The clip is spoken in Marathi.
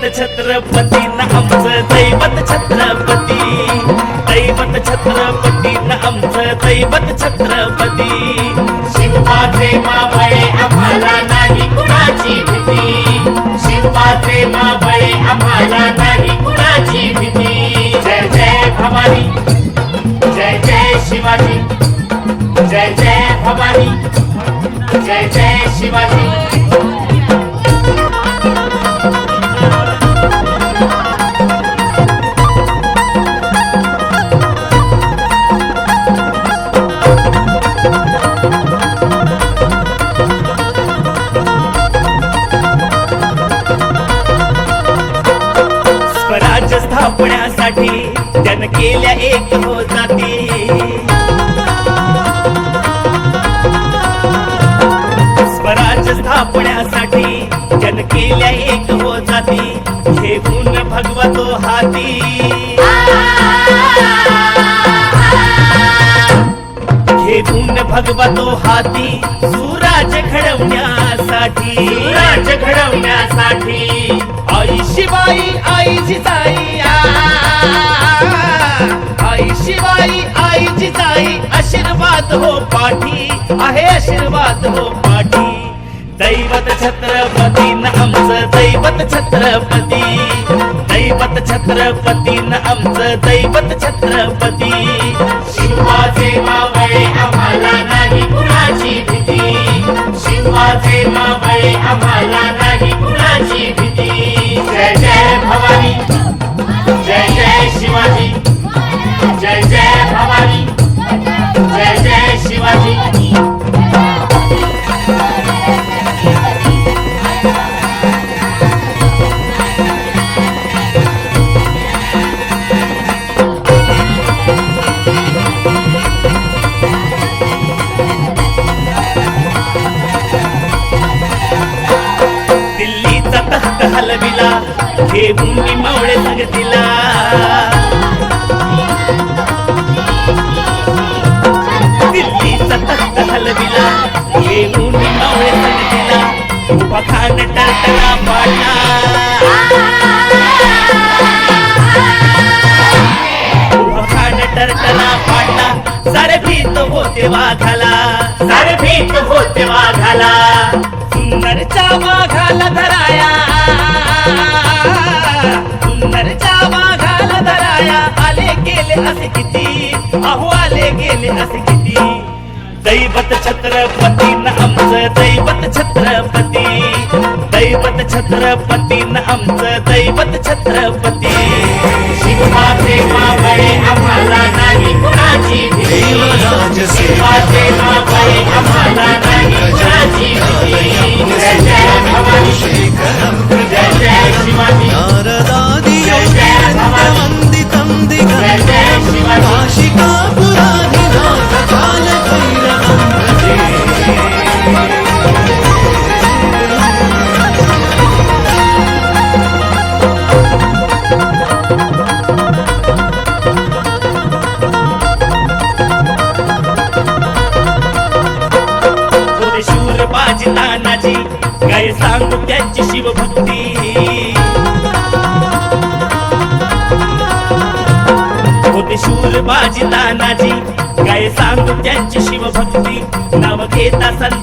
छत्रपती न आमचं दैवत छत्रपती, दैवत छत्रपती न आमचं दैवत छत्रपती। शिवबाचे मावळे आम्हाला नाही कुणाची भीती, शिवबाचे मावळे आम्हाला नाही कुणाची भीती। जय जय भवानी, जय जय शिवाजी, जय जय भवानी, जय जय शिवाजी। स्वराज्य स्थापण्यासाठी त्यानं केल्या एक हो जाती, स्वराज्य स्थापण्यासाठी त्यानं केल्या एक हो जाती, घेऊन भगवतो हाती, घेऊन भगवतो हाती सुराज्य घडवण्यासाठी, राज्य घडवण्यासाठी। आई शिवाई आई जिजाई, आई शिवाई आई जिजाई, आशीर्वाद हो पाठी आहे, आशीर्वाद हो पाठी। दैवत छत्रपती न आमचं दैवत छत्रपती, दैवत छत्रपती न आमचं दैवत छत्रपती। शिवबाचे मावळे आम्हाला नाही कुणाची भीती, शिवबाचे मावळे आम्हाला नाही कुणाची भीती। जय जय भवानी, जय जय शिवाजी, जय जय भवानी, जय जय शिवाजी। दिल्लीचा तख्त हलविला घेऊन मावळे संगतीला, दिल्लीचा तख्त हलविला घेऊन मावळे संगतीला, उभा खान टरटरा पाडला, उभा खान टरटरा पाडला, सारे भीत होते वाघाला, सारे भीत होते वाघाला। सुंदरच्या वाघाला धराया, सुंदरच्या वाघाला धराया, आले गेले असे किती, अहो आले गेले असे किती। दैवत छत्रपती न आमचं दैवत छत्रपती, दैवत छत्रपती न आमचं दैवत छत्रपती। शिवबाचे मावळे आम्हाला नाही कुणाची भीती, शिवबाचे मावळे आम्हाला नाही कुणाची भीती। जय जय भवानी, जय जय शिवाजी, जय जय भवानी, जय जय शिवाजी। शूर बाजी तानाजी काय सांगू त्यांची शिवभक्ती, होते शूर बाजी तानाजी काय सांगू त्यांची शिवभक्ती। नाव घेता संत